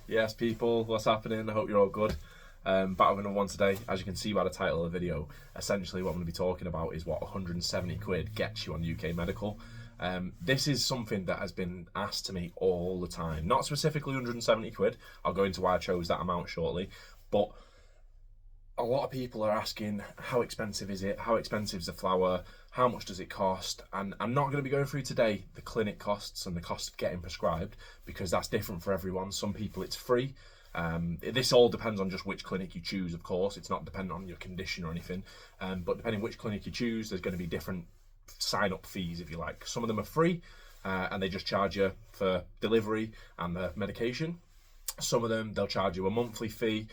Yes, people, what's happening? I hope you're all good. Back with another one today. As you can see by the title of the video, essentially what I'm going to be talking about is what 170 quid gets you on UK Medical. This is something that has been asked to me all the time. Not specifically 170 quid. I'll go into why I chose that amount shortly. But a lot of people are asking, how expensive is it? How expensive is the flower? How much does it cost? And I'm not going to be going through today the clinic costs and the cost of getting prescribed, because that's different for everyone. Some people it's free. This all depends on just which clinic you choose, of course. It's not dependent on your condition or anything. But depending which clinic you choose, there's going to be different sign-up fees, if you like. Some of them are free, and they just charge you for delivery and the medication. Some of them, they'll charge you a monthly fee.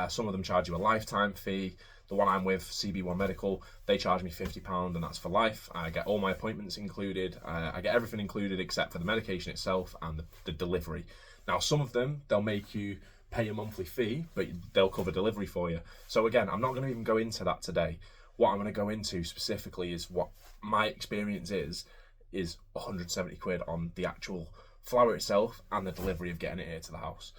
Some of them charge you a lifetime fee. The one I'm with, CB1 Medical, they charge me £50 and that's for life. I get all my appointments included. I get everything included except for the medication itself and the delivery. Now, some of them, they'll make you pay a monthly fee, but they'll cover delivery for you. So again, I'm not going to even go into that today. What I'm going to go into specifically is what my experience is 170 quid on the actual flower itself and the delivery of getting it here to the house.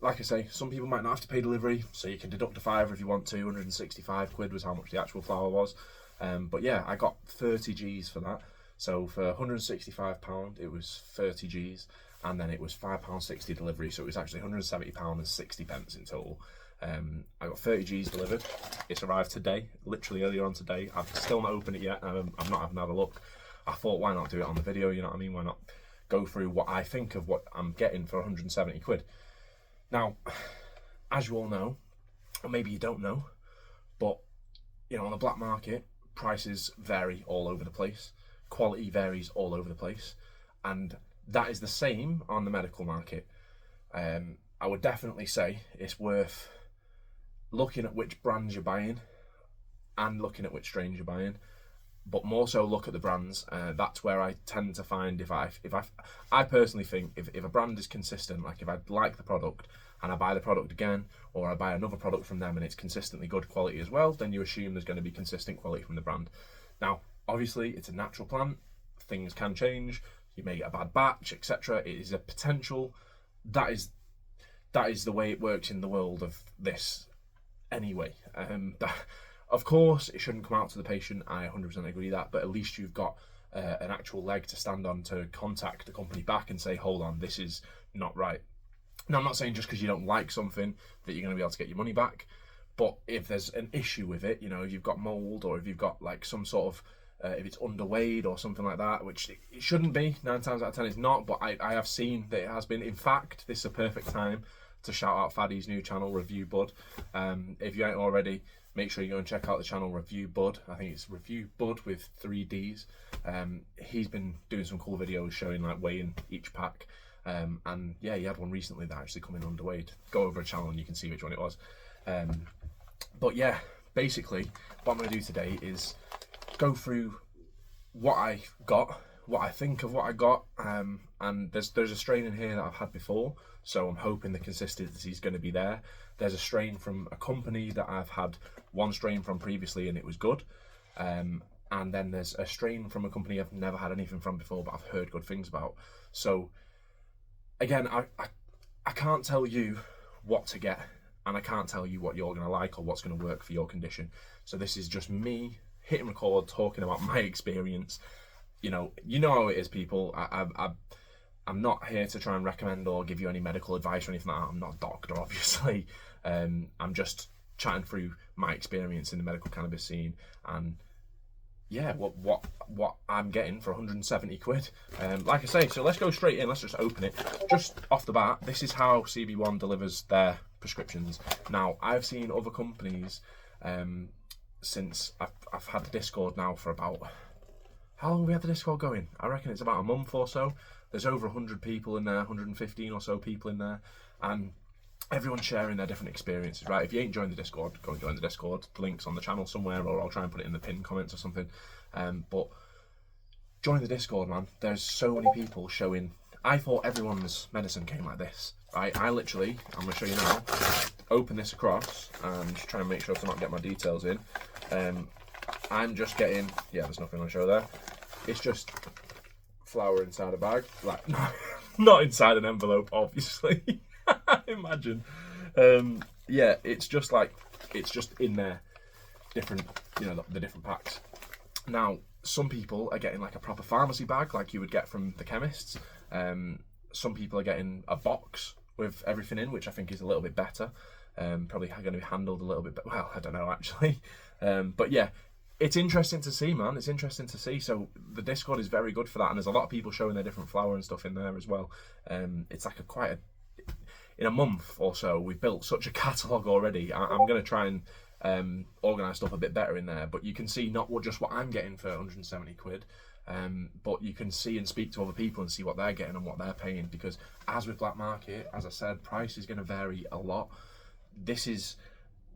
Like I say, some people might not have to pay delivery, so you can deduct a fiver if you want to. 165 quid was how much the actual flower was. But yeah, I got 30 G's for that. So for £165, it was 30 G's, and then it was £5.60 delivery, so it was actually £170 and 60 pence in total. I got 30 G's delivered. It's arrived today, literally earlier on today. I've still not opened it yet. I've not even had a look. I thought, why not do it on the video, you know what I mean? Why not go through what I think of what I'm getting for 170 quid. Now, as you all know, or maybe you don't know, but, you know, on the black market, prices vary all over the place. Quality varies all over the place. And that is the same on the medical market. I would definitely say it's worth looking at which brands you're buying and looking at which strains you're buying, but more so look at the brands. That's where I tend to find I personally think if a brand is consistent, like if I like the product and I buy the product again, or I buy another product from them and it's consistently good quality as well, then you assume there's going to be consistent quality from the brand. Now, obviously, it's a natural plant. Things can change. You may get a bad batch, etc. It is a potential. That is the way it works in the world of this anyway. Of course, it shouldn't come out to the patient. I 100% agree that, but at least you've got an actual leg to stand on to contact the company back and say, hold on, this is not right. Now, I'm not saying just because you don't like something that you're going to be able to get your money back, but if there's an issue with it, you know, if you've got mold or if you've got like some sort of, if it's underweighed or something like that, which it shouldn't be, 9 times out of 10 it's not, but I have seen that it has been. In fact, this is a perfect time to shout out Faddy's new channel, Review Bud. If you ain't already, make sure you go and check out the channel Review Bud. I think it's Review Bud with 3 Ds. He's been doing some cool videos showing like weighing each pack. And yeah, he had one recently that actually come in underweighed. Go over a channel and you can see which one it was. But yeah, basically what I'm going to do today is go through what I got, what I think of what I got, and there's a strain in here that I've had before, so I'm hoping the consistency is going to be there. There's a strain from a company that I've had one strain from previously and it was good, and then there's a strain from a company I've never had anything from before but I've heard good things about. So again, I can't tell you what to get, and I can't tell you what you're going to like or what's going to work for your condition. So this is just me hitting record, talking about my experience. You know how it is, people. I'm not here to try and recommend or give you any medical advice or anything like that. I'm not a doctor, obviously. I'm just chatting through my experience in the medical cannabis scene, and yeah, what I'm getting for 170 quid. Like I say, so let's go straight in. Let's just open it. Just off the bat, this is how CB1 delivers their prescriptions. Now, I've seen other companies, since I've had the Discord now for about, how long have we had the Discord going? I reckon it's about a month or so. There's over 100 people in there, 115 or so people in there, and everyone's sharing their different experiences, right? If you ain't joined the Discord, go and join the Discord. The link's on the channel somewhere, or I'll try and put it in the pinned comments or something. But join the Discord, man. There's so many people showing. I thought everyone's medicine came like this, right? I literally, I'm going to show you now, open this across and just try and make sure to not get my details in. I'm just getting, yeah, there's nothing on show there. It's just flour inside a bag, like, not inside an envelope, obviously. Imagine. Yeah, it's just in there, different, the different packs. Now, some people are getting like a proper pharmacy bag, like you would get from the chemists. Some people are getting a box with everything in, which I think is a little bit better. Probably going to be handled a little bit better. Well, I don't know actually. But yeah, it's interesting to see, man. It's interesting to see. So the Discord is very good for that, and there's a lot of people showing their different flower and stuff in there as well. It's like in a month or so, we've built such a catalogue already. I'm going to try and organise stuff a bit better in there. But you can see not just what I'm getting for 170 quid, but you can see and speak to other people and see what they're getting and what they're paying. Because as with black market, as I said, price is going to vary a lot. This is,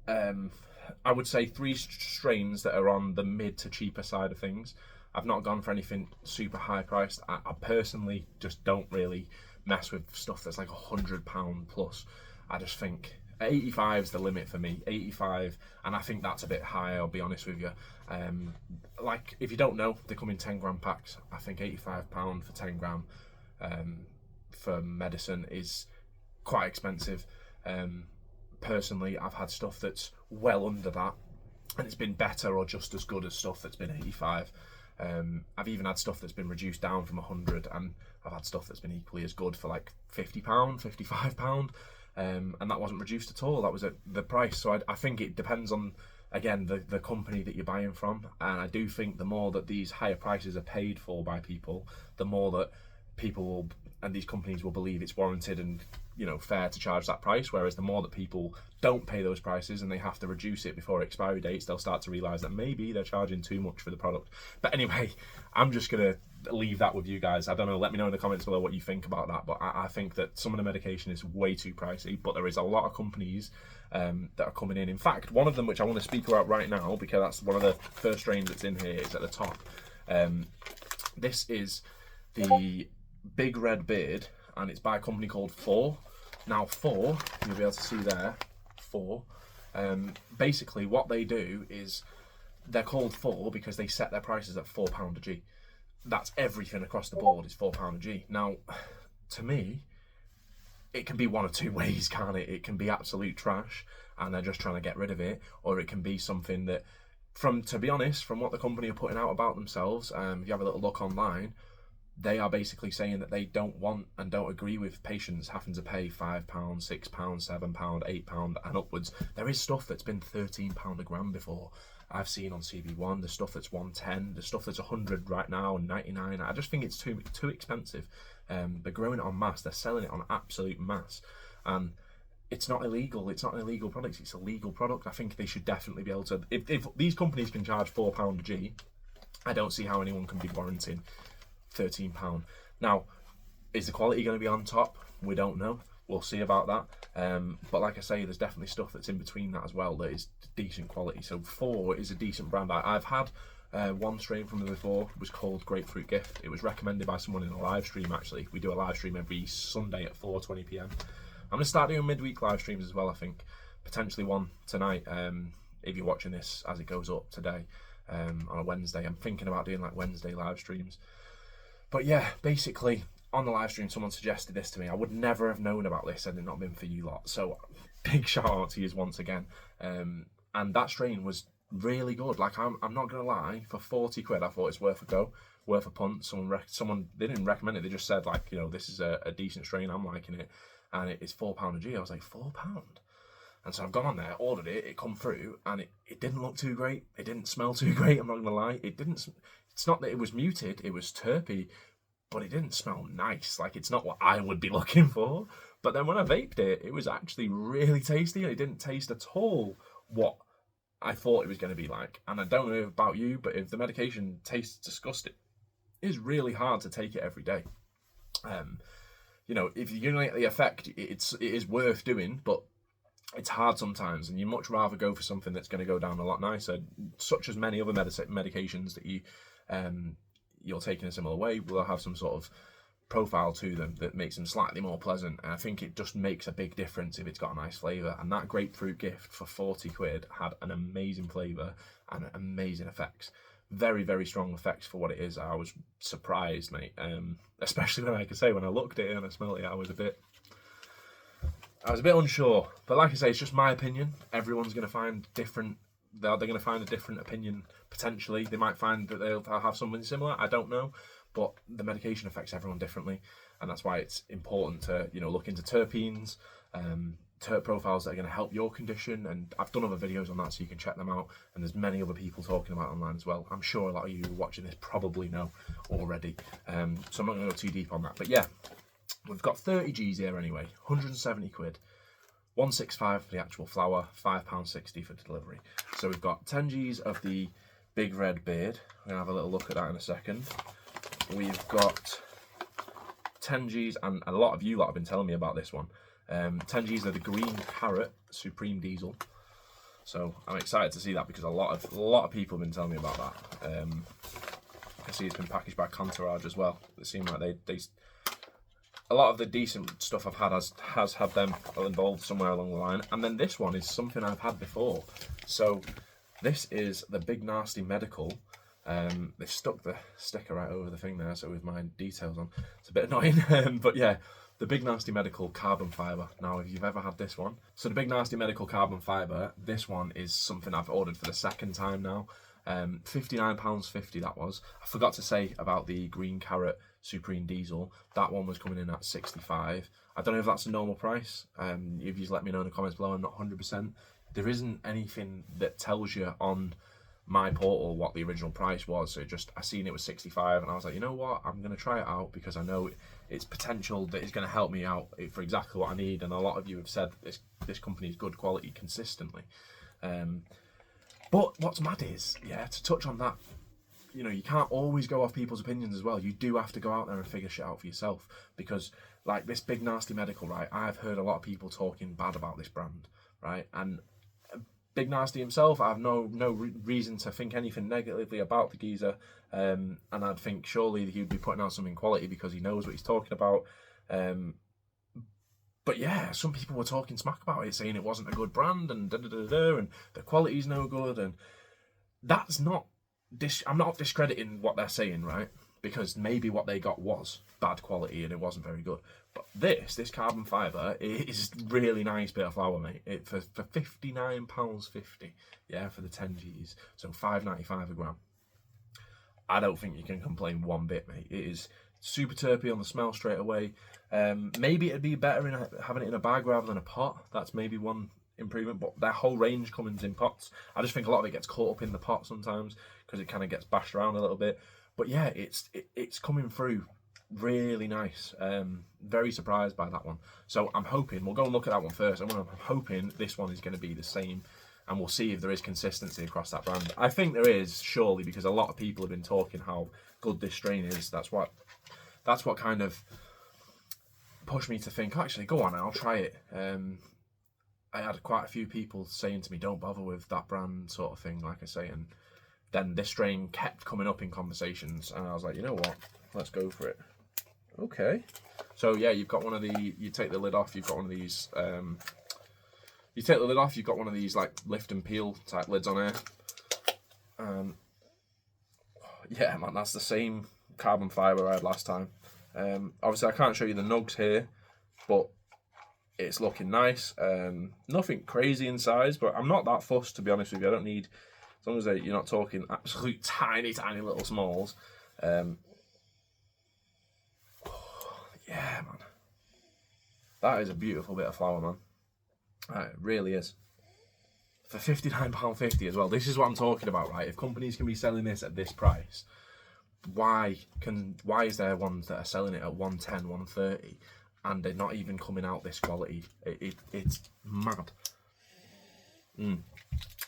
I would say, 3 strains that are on the mid to cheaper side of things. I've not gone for anything super high priced. I personally just don't really mess with stuff that's like £100 plus. I just think 85 is the limit for me. 85, and I think that's a bit high, I'll be honest with you. Like, if you don't know, they come in 10 gram packs. I think £85 for 10 gram for medicine is quite expensive. Personally, I've had stuff that's well under that, and it's been better or just as good as stuff that's been 85. I've even had stuff that's been reduced down from 100, and I've had stuff that's been equally as good for like £50, £55, and that wasn't reduced at all. That was at the price. So I think it depends on, again, the company that you're buying from, and I do think the more that these higher prices are paid for by people, the more that people will, and these companies will believe it's warranted and fair to charge that price. Whereas the more that people don't pay those prices and they have to reduce it before expiry dates, they'll start to realise that maybe they're charging too much for the product. But anyway, I'm just gonna leave that with you guys. I don't know, let me know in the comments below what you think about that. But I think that some of the medication is way too pricey, but there is a lot of companies that are coming in. In fact, one of them, which I want to speak about right now, because that's one of the first strains that's in here, is at the top. This is the Big Red Beard, and it's by a company called 4. Now 4, you'll be able to see there, 4. Basically what they do is, they're called 4 because they set their prices at £4 a G. That's everything across the board is £4 a G. Now, to me, it can be one of two ways, can't it? It can be absolute trash and they're just trying to get rid of it, or it can be something that, to be honest, from what the company are putting out about themselves, if you have a little look online, they are basically saying that they don't want and don't agree with patients having to pay £5, £6, £7, £8 and upwards. There is stuff that's been £13 a gram before. I've seen on CB1, the stuff that's 110, the stuff that's 100 right now and 99. I just think it's too expensive. They're growing it en masse. They're selling it on absolute mass, and it's not illegal. It's not an illegal product. It's a legal product. I think they should definitely be able to. If these companies can charge £4 a G, I don't see how anyone can be warranting £13. Now, is the quality going to be on top? We don't know. We'll see about that. But like I say, there's definitely stuff that's in between that as well that is decent quality. So 4 is a decent brand. I've had one strain from them before. It was called Grapefruit Gift. It was recommended by someone in a live stream, actually. We do a live stream every Sunday at 4:20 PM. I'm going to start doing midweek live streams as well, I think. Potentially one tonight, if you're watching this as it goes up today, on a Wednesday. I'm thinking about doing like Wednesday live streams. But yeah, basically, on the live stream, someone suggested this to me. I would never have known about this had it not been for you lot. So, big shout out to you once again. And that strain was really good. Like, I'm not going to lie, for 40 quid, I thought it's worth a go, worth a punt. Someone they didn't recommend it. They just said, like, this is a decent strain. I'm liking it. And it's £4 a G. I was like, £4? And so I've gone on there, ordered it, it come through, and it didn't look too great. It didn't smell too great, I'm not going to lie. It's not that it was muted, it was terpy, but it didn't smell nice. Like, it's not what I would be looking for. But then when I vaped it, it was actually really tasty, and it didn't taste at all what I thought it was going to be like. And I don't know about you, but if the medication tastes disgusting, it's really hard to take it every day. If you're going to get the effect, it is worth doing, but it's hard sometimes, and you much rather go for something that's going to go down a lot nicer, such as many other medications that you're taking a similar way will have some sort of profile to them that makes them slightly more pleasant. And I think it just makes a big difference if it's got a nice flavour. And that Grapefruit Gift for 40 quid had an amazing flavour and amazing effects. Very, very strong effects for what it is. I was surprised, mate. Especially when I looked at it and I smelled it, I was a bit... I was a bit unsure, but like I say, it's just my opinion. Everyone's going to find different. They're going to find a different opinion potentially. They might find that they'll have something similar. I don't know, but the medication affects everyone differently, and that's why it's important to look into terpenes, terp profiles that are going to help your condition. And I've done other videos on that, so you can check them out. And there's many other people talking about it online as well. I'm sure a lot of you watching this probably know already. So I'm not going to go too deep on that. But yeah, we've got 30 Gs here anyway. 170 quid. 165 for the actual flower, £5.60 for delivery. So we've got 10 Gs of the big red beard. We're going to have a little look at that in a second. We've got 10 Gs, and a lot of you lot have been telling me about this one. 10 Gs of the green carrot Supreme Diesel. So I'm excited to see that because a lot of people have been telling me about that. I see it's been packaged by Contourage as well. It seemed like they a lot of the decent stuff I've had has had them involved somewhere along the line. And then this one is something I've had before. So this is the Big Nasty Medical. They've stuck the sticker right over the thing there, so with my details on. It's a bit annoying, but yeah, the Big Nasty Medical Carbon Fibre. Now, if you've ever had this one. So the Big Nasty Medical Carbon Fibre, this one is something I've ordered for the second time now. £59.50 that was. I forgot to say about the green carrot Supreme Diesel. That one was coming in at 65. I don't know if that's a normal price. If you just let me know in the comments below, I'm not 100%. There isn't anything that tells you on my portal what the original price was. So I seen it was 65, and I was like, you know what? I'm going to try it out because I know it's potential that it's going to help me out for exactly what I need. And a lot of you have said this company is good quality consistently. But what's mad is, to touch on that, you can't always go off people's opinions as well. You do have to go out there and figure shit out for yourself, because like this Big Nasty Medical, right? I've heard a lot of people talking bad about this brand, right? And Big Nasty himself, I have no reason to think anything negatively about the geezer, and I'd think surely he'd be putting out something quality because he knows what he's talking about. But yeah, some people were talking smack about it, saying it wasn't a good brand and and the quality's no good, and that's not. I'm not discrediting what they're saying, right? Because maybe what they got was bad quality and it wasn't very good. But this carbon fibre is really nice bit of flour, mate. For £59.50, yeah, for the 10 Gs, so £5.95 a gram. I don't think you can complain one bit, mate. It is super terpy on the smell straight away. Maybe it'd be better in having it in a bag rather than a pot. That's maybe one improvement, but their whole range comes in pots. I just think a lot of it gets caught up in the pot sometimes because it kind of gets bashed around a little bit. But yeah, it's coming through really nice. Very surprised by that one. So I'm hoping we'll go and look at that one first. I'm hoping this one is going to be the same, and we'll see if there is consistency across that brand. I think there is, surely, because a lot of people have been talking how good this strain is. That's what kind of pushed me to think, actually, go on, I'll try it. I had quite a few people saying to me, don't bother with that brand sort of thing, like I say, and then this strain kept coming up in conversations, and I was like, you know what, let's go for it. Okay. So yeah, you've got one of you take the lid off, you've got one of these, you take the lid off, you've got one of these like lift and peel type lids on here. Yeah, man, that's the same carbon fibre I had last time. Obviously I can't show you the nugs here, but it's looking nice. Nothing crazy in size, but I'm not that fussed, to be honest with you. I don't need, as long as you're not talking absolute tiny little smalls. Yeah, man. That is a beautiful bit of flour, man. It really is. For £59.50 as well. This is what I'm talking about, right? If companies can be selling this at this price, why is there ones that are selling it at 110, 130? And they're not even coming out this quality? It's mad.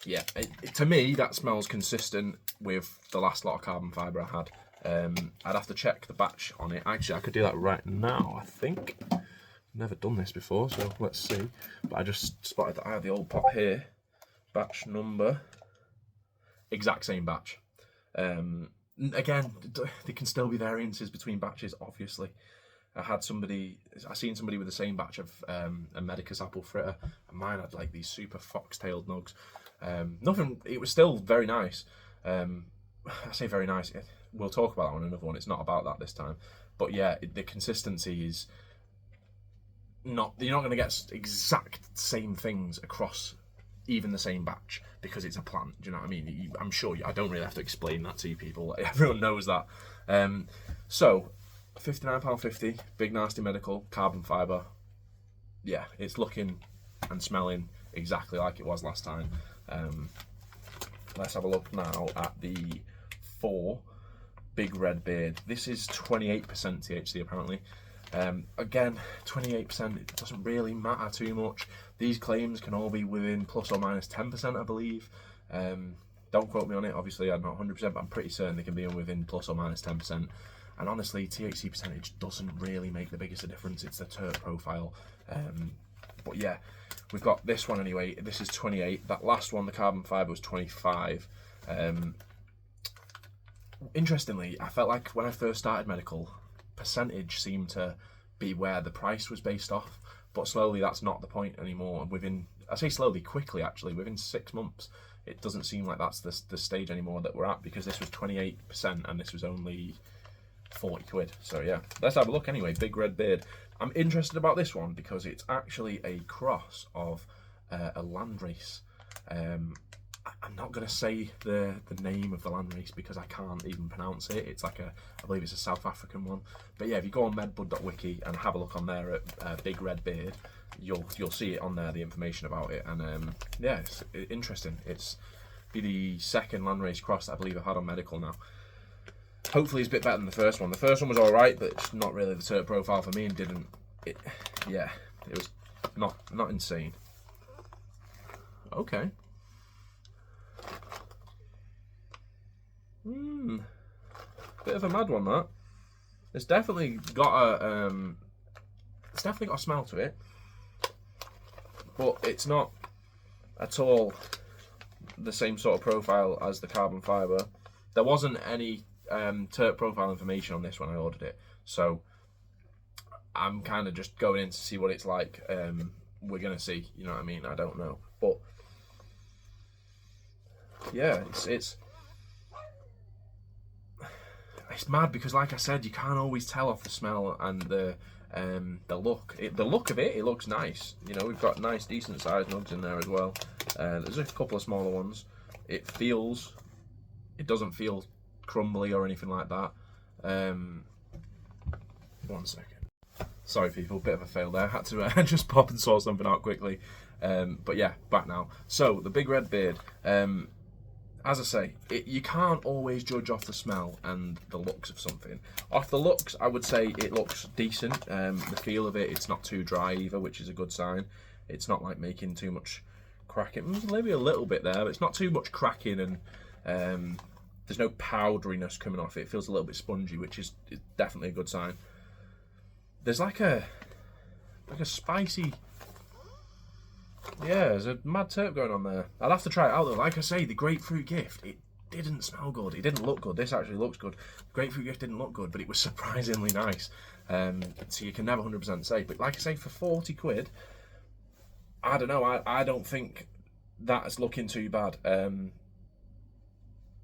Yeah, to me, that smells consistent with the last lot of carbon fibre I had. I'd have to check the batch on it. Actually, I could do that right now, I think. Never done this before, so let's see. But I just spotted that I have the old pot here. Batch number. Exact same batch. Again, there can still be variances between batches, obviously. I seen somebody with the same batch of a Medicus apple fritter, and mine had like these super fox-tailed nugs. Nothing, it was still very nice. I say very nice, we'll talk about that on another one, it's not about that this time. But yeah, the consistency is you're not going to get exact same things across even the same batch because it's a plant. Do you know what I mean? I'm sure I don't really have to explain that to you people. Everyone knows that. So £59.50, Big Nasty Medical, carbon fibre. Yeah, it's looking and smelling exactly like it was last time. Let's have a look now at the 4 Big Red Beard. This is 28% THC apparently. Again, 28%, it doesn't really matter too much. These claims can all be within plus or minus 10%, I believe. Don't quote me on it, obviously I'm not 100%, but I'm pretty certain they can be within plus or minus 10%. And honestly, THC percentage doesn't really make the biggest difference, it's the terp profile. But yeah, we've got this one anyway, this is 28. That last one, the carbon fibre, was 25. Interestingly, I felt like when I first started medical, percentage seemed to be where the price was based off, but slowly that's not the point anymore. And I say slowly, quickly actually, within 6 months, it doesn't seem like that's the stage anymore that we're at, because this was 28% and this was only 40 quid. So yeah, let's have a look anyway. Big Red Beard. I'm interested about this one because it's actually a cross of a landrace. I'm not going to say the name of the landrace because I can't even pronounce it. It's like I believe it's a South African one. But yeah, if you go on medbud.wiki and have a look on there at Big Red Beard, you'll see it on there, the information about it. And yeah, it's interesting. It's the second landrace cross that I believe I've had on medical now. Hopefully it's a bit better than the first one. The first one was alright, but it's not really the terp profile for me, and it was not insane. Okay. Bit of a mad one, that. It's definitely got a smell to it, but it's not at all the same sort of profile as the carbon fibre. There wasn't any terp profile information on this when I ordered it, so I'm kind of just going in to see what it's like. We're gonna see, you know what I mean? I don't know, but yeah, it's mad because, like I said, you can't always tell off the smell and the look. The look of it looks nice. You know, we've got nice, decent sized nugs in there as well. There's a couple of smaller ones. It doesn't feel crumbly or anything like that. 1 second. Sorry, people, bit of a fail there. Had to just pop and sort something out quickly. But yeah, back now. So the Big Red Beard. As I say, you can't always judge off the smell and the looks of something. Off the looks, I would say it looks decent. The feel of it's not too dry either, which is a good sign. It's not like making too much cracking. Maybe a little bit there, but it's not too much cracking, and there's no powderiness coming off it. It feels a little bit spongy, which is definitely a good sign. There's like a spicy... Yeah, there's a mad terp going on there. I'll have to try it out though. Like I say, the grapefruit gift, it didn't smell good. It didn't look good. This actually looks good. The grapefruit gift didn't look good, but it was surprisingly nice. So you can never 100% say. But like I say, for 40 quid, I don't know. I don't think that's looking too bad.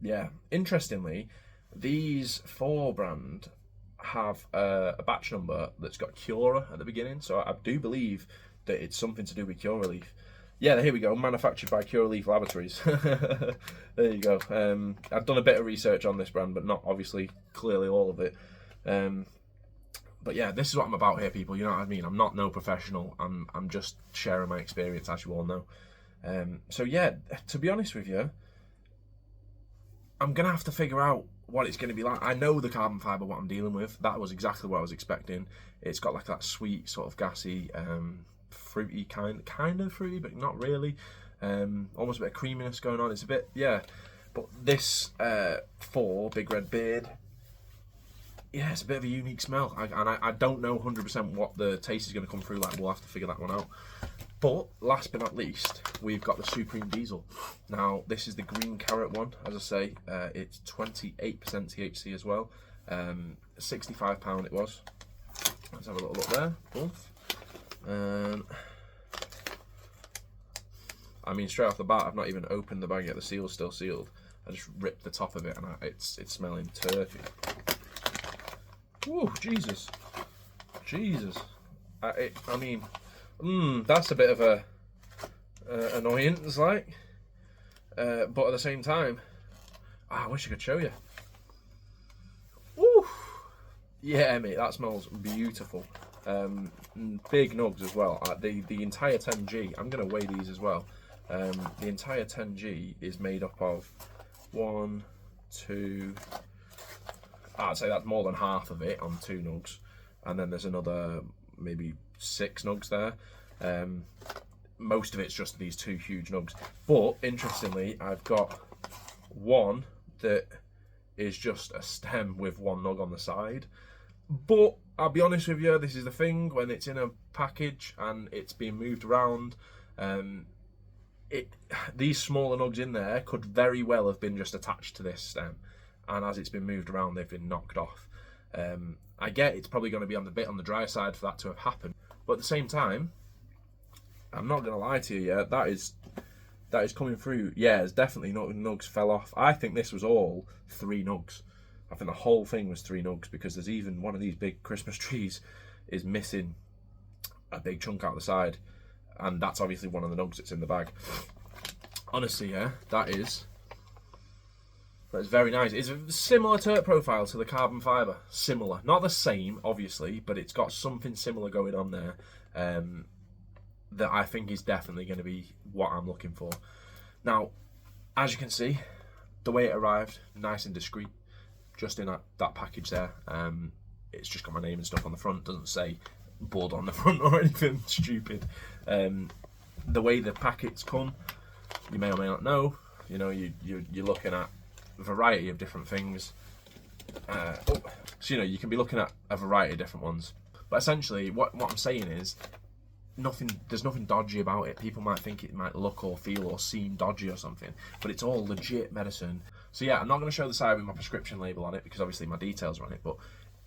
Yeah, interestingly, these 4 brand have a batch number that's got Cura at the beginning. So I do believe that it's something to do with Curaleaf. Yeah, here we go. Manufactured by Curaleaf Laboratories. There you go. I've done a bit of research on this brand, but not obviously clearly all of it. But yeah, this is what I'm about here, people. You know what I mean? I'm not no professional. I'm just sharing my experience, as you all know. So yeah, to be honest with you, I'm gonna have to figure out what it's gonna be like. I know the carbon fibre, what I'm dealing with. That was exactly what I was expecting. It's got like that sweet, sort of gassy, fruity kind of fruity, but not really. Almost a bit of creaminess going on. It's a bit, yeah. But this 4 Big Red Beard, yeah, it's a bit of a unique smell. I don't know 100% what the taste is going to come through like. We'll have to figure that one out. But last but not least, we've got the Supreme Diesel. Now, this is the green carrot one. As I say, it's 28% THC as well. £65 it was. Let's have a little look there. I mean, straight off the bat, I've not even opened the bag yet. The seal's still sealed. I just ripped the top of it, and it's smelling turfy. Whoa, Jesus. I mean, that's a bit of a annoyance, like. But at the same time, I wish I could show you. Woo! Yeah, mate, that smells beautiful. Big nugs as well. The entire 10G, I'm going to weigh these as well. The entire 10G is made up of 1, 2, I'd say that's more than half of it on 2 nugs. And then there's another maybe 6 nugs there. Most of it's just these 2 huge nugs. But interestingly, I've got one that is just a stem with 1 nug on the side. But I'll be honest with you, this is the thing, when it's in a package and it's being moved around, these smaller nugs in there could very well have been just attached to this stem, and as it's been moved around, they've been knocked off. I get it's probably going to be on the dry side for that to have happened, but at the same time, I'm not going to lie to you, yeah, that is coming through. Yeah, it's definitely not, nugs fell off. I think this was all 3 nugs. I think the whole thing was 3 nugs, because there's even one of these big Christmas trees is missing a big chunk out the side, and that's obviously one of the nugs that's in the bag. Honestly, yeah, that's very nice. It's a similar terp profile to the carbon fibre. Similar. Not the same, obviously, but it's got something similar going on there that I think is definitely going to be what I'm looking for. Now, as you can see, the way it arrived, nice and discreet, just in that package there. It's just got my name and stuff on the front. Doesn't say bud on the front or anything stupid. The way the packets come, you may or may not know, you know, you're looking at a variety of different things. So, you know, you can be looking at a variety of different ones. But essentially, what I'm saying is, there's nothing dodgy about it. People might think it might look or feel or seem dodgy or something, but it's all legit medicine. So yeah, I'm not going to show the side with my prescription label on it, because obviously my details are on it, but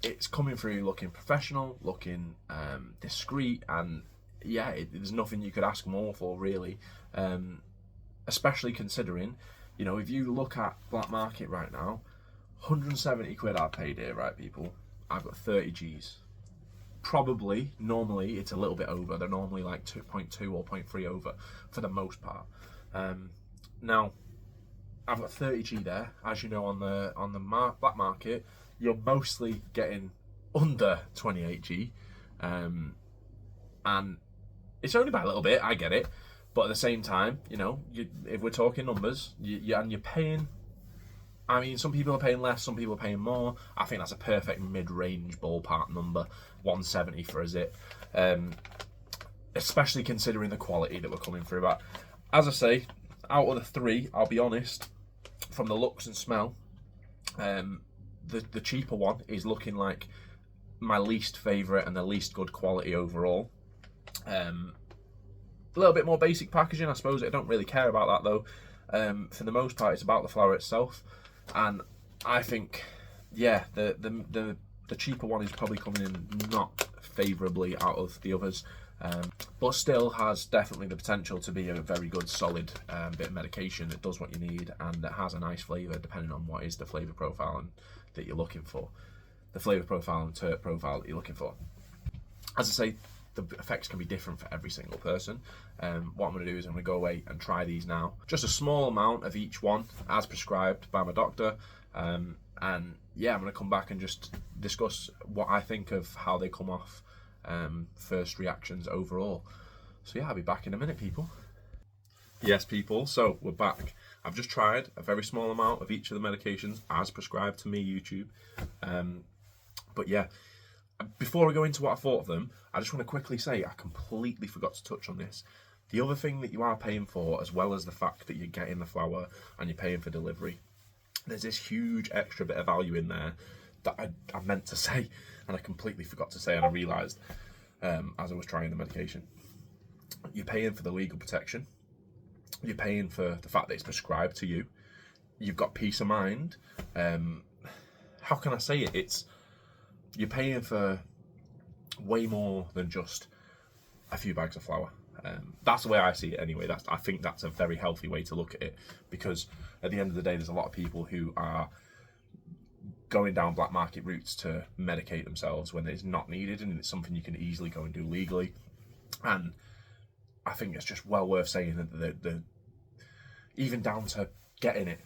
it's coming through looking professional, looking discreet, and yeah, there's nothing you could ask more for, really. Especially considering, you know, if you look at black market right now, 170 quid I've paid here, right, people? I've got 30 Gs. Probably, normally, it's a little bit over. They're normally like 2.2 or 0.3 over for the most part. Now, I've got 30G there. As you know, on the black market, you're mostly getting under 28G. And it's only by a little bit, I get it. But at the same time, you know, if we're talking numbers, and you're paying, I mean, some people are paying less, some people are paying more. I think that's a perfect mid-range ballpark number, 170 for a zip. Especially considering the quality that we're coming through. But as I say, out of the 3, I'll be honest, from the looks and smell, the cheaper one is looking like my least favourite and the least good quality overall. A little bit more basic packaging, I suppose. I don't really care about that though. For the most part, it's about the flower itself, and I think, yeah, the cheaper one is probably coming in not favourably out of the others, but still has definitely the potential to be a very good, solid bit of medication that does what you need, and that has a nice flavour depending on what is the flavour profile that you're looking for. The flavour profile and terp profile that you're looking for. As I say, the effects can be different for every single person. What I'm going to do is I'm going to go away and try these now. Just a small amount of each one as prescribed by my doctor. And yeah, I'm going to come back and just discuss what I think of how they come off, first reactions overall. So yeah, I'll be back in a minute, people. Yes, people, so we're back. I've just tried a very small amount of each of the medications as prescribed to me, YouTube. But yeah, before I go into what I thought of them, I just want to quickly say I completely forgot to touch on this. The other thing that you are paying for, as well as the fact that you're getting the flower and you're paying for delivery, there's this huge extra bit of value in there that I meant to say, and I completely forgot to say, and I realised as I was trying the medication. You're paying for the legal protection. You're paying for the fact that it's prescribed to you. You've got peace of mind. How can I say it? You're paying for way more than just a few bags of flour. That's the way I see it anyway. I think that's a very healthy way to look at it, because at the end of the day, there's a lot of people who are going down black market routes to medicate themselves when it's not needed, and it's something you can easily go and do legally. And I think it's just well worth saying that the even down to getting it,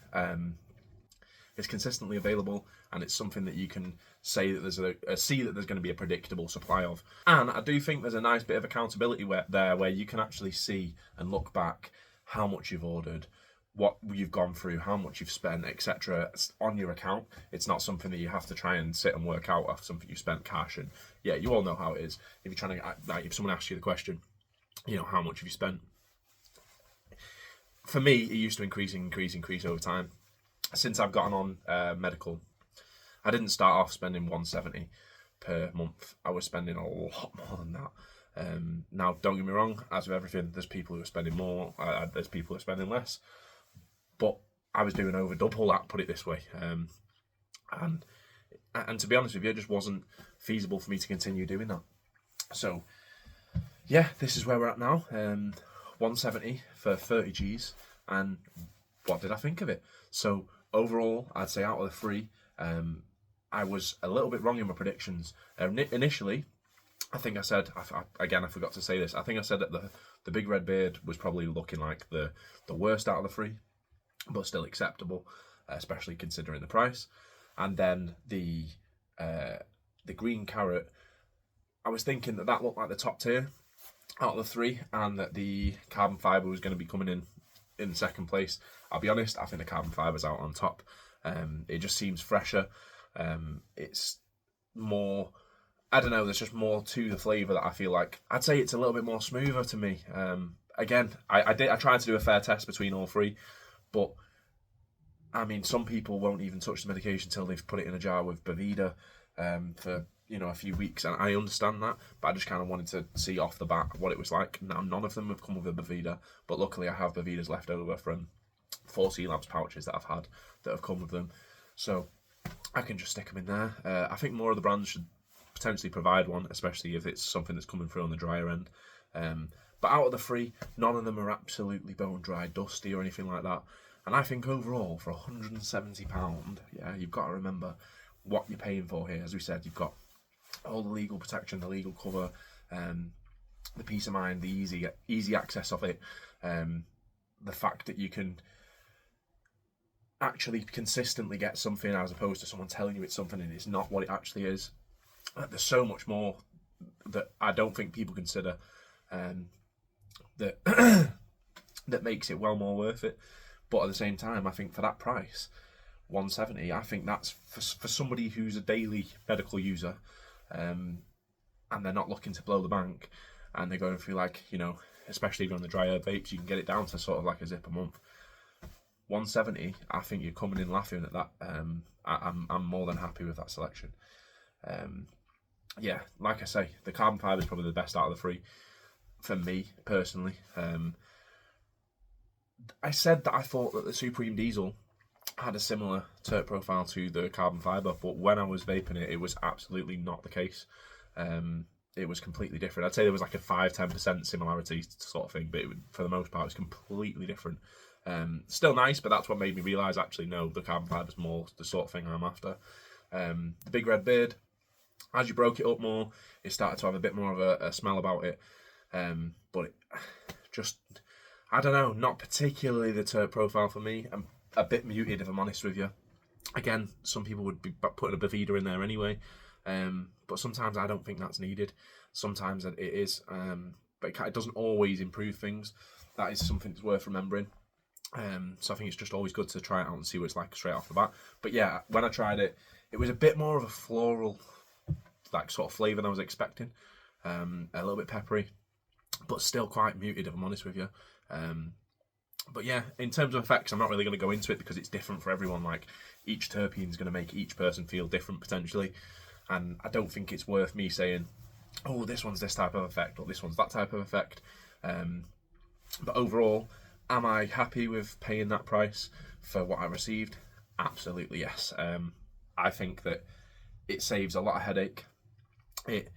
it's consistently available, and it's something that you can say that there's see that there's going to be a predictable supply of. And I do think there's a nice bit of accountability where you can actually see and look back how much you've ordered, what you've gone through, how much you've spent, etc. on your account. It's not something that you have to try and sit and work out of something you've spent cash. And yeah, you all know how it is. If you're trying to, like, if someone asks you the question, you know, how much have you spent? For me, it used to increase over time. Since I've gotten on medical, I didn't start off spending 170 per month. I was spending a lot more than that. Now, don't get me wrong, as with everything, there's people who are spending more, there's people who are spending less. But I was doing over double that, put it this way. And to be honest with you, it just wasn't feasible for me to continue doing that. So, yeah, this is where we're at now. 170 for 30 Gs. And what did I think of it? So, overall, I'd say out of the three, I was a little bit wrong in my predictions. Initially, I think I said, I forgot to say this, I think I said that the Big Red Beard was probably looking like the worst out of the three, but still acceptable, especially considering the price. And then the Green Carrot, I was thinking that looked like the top tier out of the three, and that the Carbon Fibre was going to be coming in second place. I'll be honest, I think the Carbon Fibre's out on top. It just seems fresher. It's more, I don't know, there's just more to the flavour that I feel like. I'd say it's a little bit more smoother to me. Again, I tried to do a fair test between all three, but I mean, some people won't even touch the medication until they've put it in a jar with Boveda for, you know, a few weeks, and I understand that, but I just kind of wanted to see off the bat what it was like. Now, none of them have come with a Boveda, but luckily I have Bovedas left over from 4C Labs pouches that I've had that have come with them, so I can just stick them in there. I think more of the brands should potentially provide one, especially if it's something that's coming through on the drier end. But out of the three, none of them are absolutely bone dry, dusty or anything like that. And I think overall, for £170, yeah, you've got to remember what you're paying for here. As we said, you've got all the legal protection, the legal cover, the peace of mind, the easy access of it, the fact that you can actually consistently get something as opposed to someone telling you it's something and it's not what it actually is. There's so much more that I don't think people consider that that makes it well more worth it. But at the same time, I think for that price, 170, I think that's for somebody who's a daily medical user, and they're not looking to blow the bank, and they're going through, like, you know, especially if you're on the dry herb vapes, you can get it down to sort of like a zip a month. 170, I think you're coming in laughing at that. I'm more than happy with that selection. Yeah, like I say, the Carbon Fibre is probably the best out of the three for me personally. I said that I thought that the Supreme Diesel had a similar terp profile to the Carbon Fibre, but when I was vaping it, it was absolutely not the case. It was completely different. I'd say there was like a 5-10% similarity sort of thing, but for the most part, it's completely different. Still nice, but that's what made me realise, actually, no, the Carbon Fibre is more the sort of thing I'm after. The Big Red Beard, as you broke it up more, it started to have a bit more of a smell about it. But it just, I don't know, not particularly the terp profile for me. I'm a bit muted, if I'm honest with you. Again, some people would be putting a Boveda in there anyway, but sometimes I don't think that's needed. Sometimes it is, but it doesn't always improve things. That is something that's worth remembering. So I think it's just always good to try it out and see what it's like straight off the bat. But yeah, when I tried it, it was a bit more of a floral, like, sort of flavour than I was expecting. A little bit peppery, but still quite muted, if I'm honest with you. But yeah, in terms of effects, I'm not really going to go into it because it's different for everyone. Like, each terpene is going to make each person feel different potentially, and I don't think it's worth me saying, oh, this one's this type of effect or this one's that type of effect. But overall, am I happy with paying that price for what I received? Absolutely yes. I think that it saves a lot of headache. It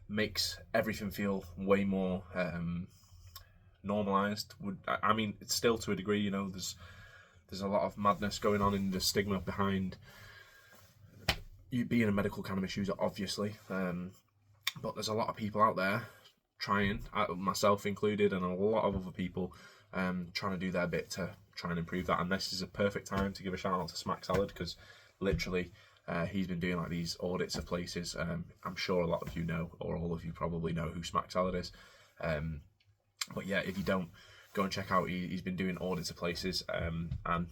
makes everything feel way more normalised. I mean, it's still to a degree, you know, there's a lot of madness going on in the stigma behind you being a medical cannabis user, obviously, but there's a lot of people out there trying, myself included, and a lot of other people trying to do their bit to try and improve that. And this is a perfect time to give a shout out to Smack Salad, because literally he's been doing like these audits of places. I'm sure a lot of you know, or all of you probably know who Smack Salad is. But yeah, if you don't, go and check out. He's been doing audits of places, and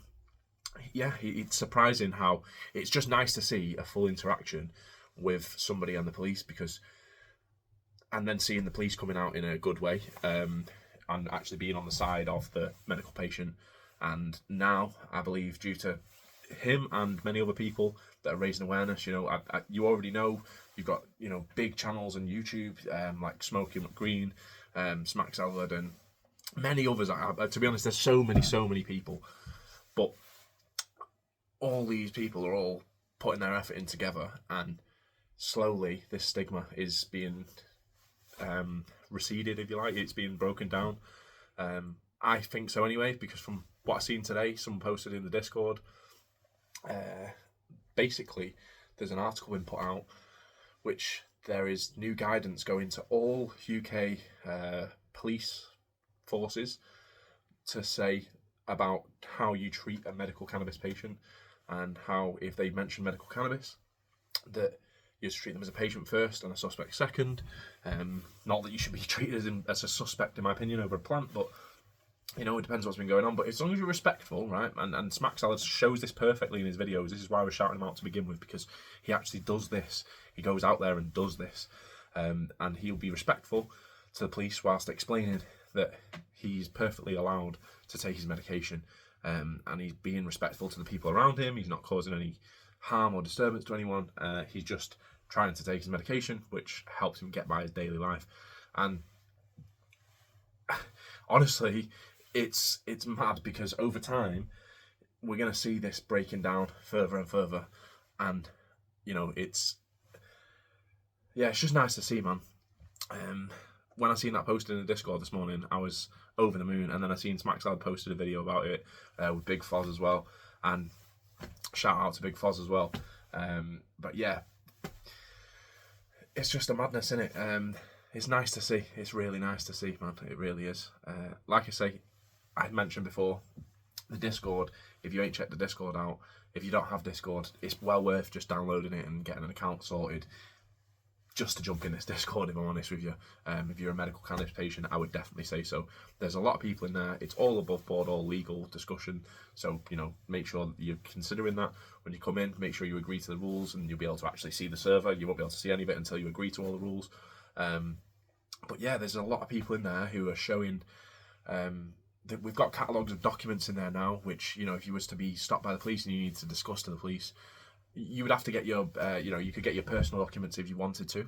yeah, it's surprising how it's just nice to see a full interaction with somebody and the police, and then seeing the police coming out in a good way, and actually being on the side of the medical patient. And now, I believe, due to him and many other people that are raising awareness, you know, you already know, you've got, you know, big channels on YouTube, like Smokey McGreen, Smack Salad, and many others. To be honest, there's so many people, but all these people are all putting their effort in together, and slowly this stigma is being receded, if you like. It's being broken down. I think so anyway, because from what I've seen today, someone posted in the Discord, basically there's an article been put out which there is new guidance going to all UK police forces to say about how you treat a medical cannabis patient, and how if they mention medical cannabis, that you just treat them as a patient first and a suspect second. Not that you should be treated as a suspect, in my opinion, over a plant, but you know, it depends what's been going on. But as long as you're respectful, right? And Smack Salad shows this perfectly in his videos. This is why I was shouting him out to begin with, because he actually does this. He goes out there and does this, and he'll be respectful to the police whilst explaining that he's perfectly allowed to take his medication, and he's being respectful to the people around him. He's not causing any harm or disturbance to anyone. He's just trying to take his medication, which helps him get by his daily life. And honestly, it's mad, because over time we're going to see this breaking down further and further, and you know, it's just nice to see, man. When I seen that posted in the Discord this morning, I was over the moon, and then I seen Smack Salad posted a video about it with Big Foz as well, and shout out to Big Foz as well. But yeah, it's just a madness, isn't it? It's nice to see. It's really nice to see, man. It really is. Like I say, I mentioned before, the Discord, if you ain't checked the Discord out, if you don't have Discord, it's well worth just downloading it and getting an account sorted just to jump in this Discord, if I'm honest with you. If you're a medical cannabis patient, I would definitely say so. There's a lot of people in there. It's all above board, all legal discussion. So, you know, make sure that you're considering that when you come in. Make sure you agree to the rules, and you'll be able to actually see the server. You won't be able to see any of it until you agree to all the rules. But yeah, there's a lot of people in there who are showing that we've got catalogues of documents in there now, which, you know, if you was to be stopped by the police and you need to discuss to the police, you would have to get your, you could get your personal documents if you wanted to.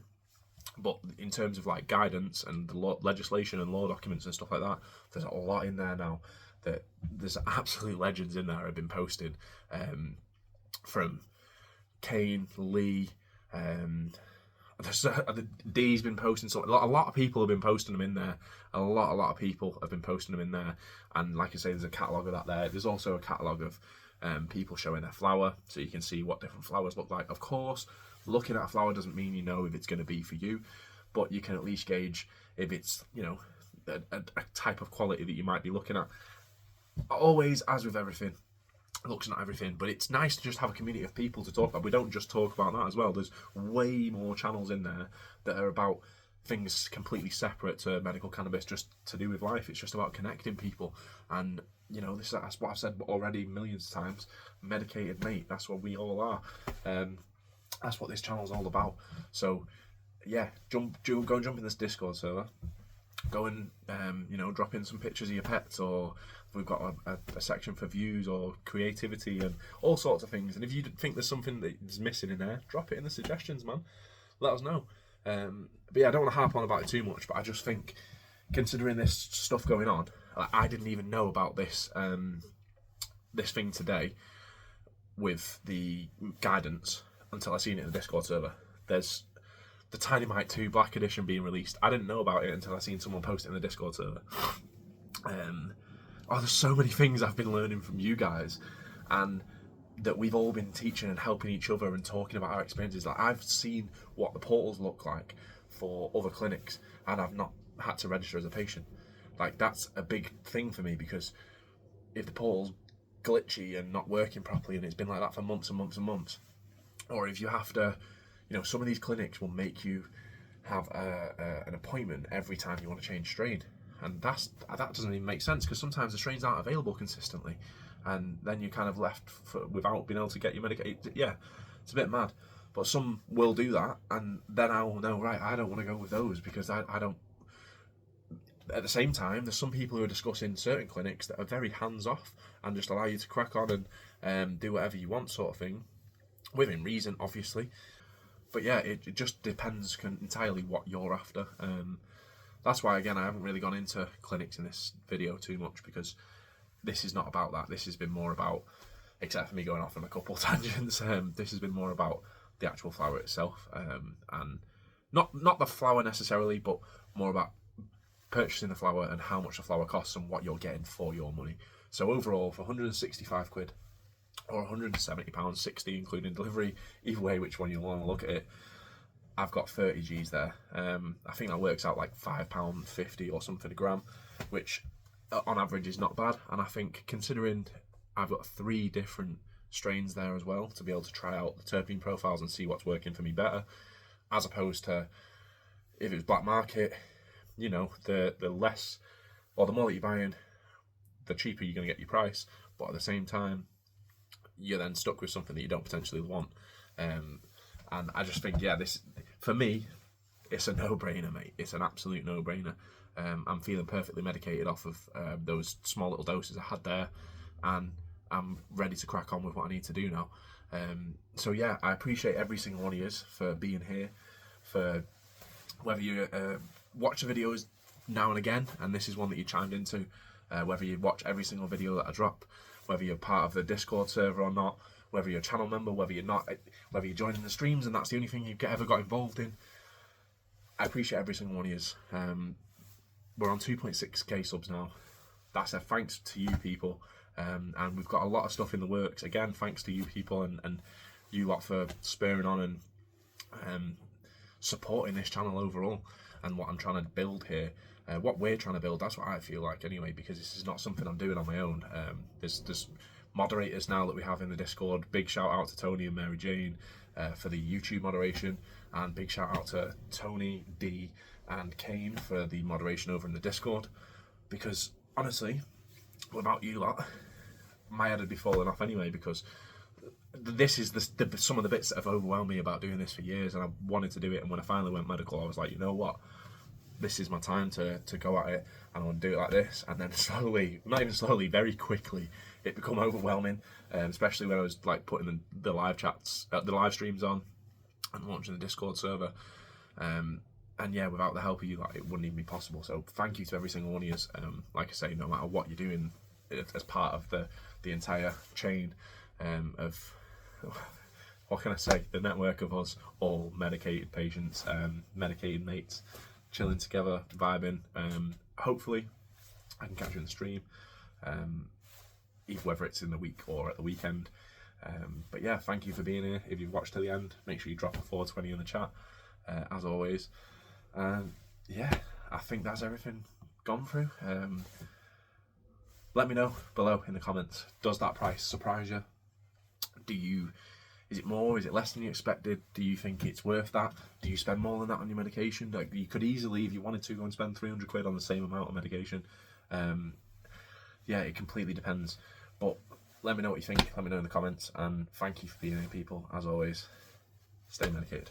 But in terms of like guidance and the law, legislation and law documents and stuff like that, there's a lot in there now. That there's absolute legends in there have been posted, from Kane, Lee, D's been posting something. A lot of people have been posting them in there. A lot of people have been posting them in there. And like I say, there's a catalogue of that there. There's also a catalogue of people showing their flower, so you can see what different flowers look like. Of course, looking at a flower doesn't mean you know if it's going to be for you, but you can at least gauge if it's, you know, a type of quality that you might be looking at. Always, as with everything, looks not everything, but it's nice to just have a community of people to talk about. We don't just talk about that as well. There's way more channels in there that are about things completely separate to medical cannabis, just to do with life. It's just about connecting people. And, you know, that's what I've said already millions of times. Medicated mate, that's what we all are. That's what this channel's all about. So, yeah, go and jump in this Discord server. Go and, you know, drop in some pictures of your pets, or we've got a section for views or creativity and all sorts of things. And if you think there's something that's missing in there, drop it in the suggestions, man. Let us know. But yeah, I don't want to harp on about it too much, but I just think, considering this stuff going on, I didn't even know about this this thing today with the guidance until I seen it in the Discord server. There's the Tiny Mite 2 Black Edition being released. I didn't know about it until I seen someone post it in the Discord server. There's so many things I've been learning from you guys, and that we've all been teaching and helping each other and talking about our experiences. Like, I've seen what the portals look like for other clinics, and I've not had to register as a patient. Like, that's a big thing for me, because if the portal's glitchy and not working properly, and it's been like that for months and months and months, or if you have to, some of these clinics will make you have an appointment every time you want to change strain, and that doesn't even make sense, because sometimes the strains aren't available consistently, and then you're kind of left without being able to get your medication. Yeah, it's a bit mad, but some will do that, and then I will know, right, I don't want to go with those, because I don't. At the same time, there's some people who are discussing certain clinics that are very hands-off and just allow you to crack on and do whatever you want, sort of thing, within reason, obviously. But yeah, it just depends entirely what you're after. That's why, again, I haven't really gone into clinics in this video too much, because this is not about that. This has been more about, except for me going off on a couple of tangents, this has been more about the actual flower itself, and not the flower necessarily, but more about purchasing the flower and how much the flower costs and what you're getting for your money. So overall, for 165 quid or 170 pounds, 60 including delivery, either way which one you want to look at it, I've got 30 G's there. I think that works out like £5.50 or something a gram, which on average is not bad. And I think, considering I've got 3 different strains there as well, to be able to try out the terpene profiles and see what's working for me better, as opposed to if it was black market, the less, or the more that you're buying, the cheaper you're going to get your price, but at the same time, you're then stuck with something that you don't potentially want. And I just think, this, for me, it's a no-brainer, mate. It's an absolute no-brainer. I'm feeling perfectly medicated off of those small little doses I had there, and I'm ready to crack on with what I need to do now. So yeah, I appreciate every single one of you for being here, for whether you watch the videos now and again, and this is one that you chimed into, whether you watch every single video that I drop, whether you're part of the Discord server or not, whether you're a channel member, whether you're not, whether you're joining the streams and that's the only thing you've ever got involved in. I appreciate every single one of you. We're on 2.6k subs now. That's a thanks to you people, and we've got a lot of stuff in the works. Again, thanks to you people and you lot for spurring on and supporting this channel overall and what I'm trying to build here, what we're trying to build. That's what I feel like anyway, because this is not something I'm doing on my own. There's moderators now that we have in the Discord. Big shout out to Tony and Mary Jane for the YouTube moderation, and big shout out to Tony, D and Kane for the moderation over in the Discord, because honestly, without you lot, my head would be falling off anyway, because this is some of the bits that have overwhelmed me about doing this for years, and I wanted to do it. And when I finally went medical, I was like, you know what, this is my time to go at it, and I want to do it like this. And then slowly, not even slowly, very quickly, it became overwhelming, especially when I was like putting the live chats, the live streams on, and launching the Discord server. And yeah, without the help of you, like, it wouldn't even be possible. So thank you to every single one of you. Like I say, no matter what you're doing as part of the entire chain of, what can I say, the network of us all medicated patients, medicated mates, chilling together, vibing. Hopefully I can catch you in the stream, either whether it's in the week or at the weekend. But yeah, thank you for being here. If you've watched to the end, make sure you drop a 420 in the chat, as always. Yeah, I think that's everything gone through. Let me know below in the comments, does that price surprise you? Is it more? Is it less than you expected? Do you think it's worth that? Do you spend more than that on your medication? Like, you could easily, if you wanted to, go and spend 300 quid on the same amount of medication. Yeah, it completely depends. But let me know what you think. Let me know in the comments. And thank you for being here, people. As always, stay medicated.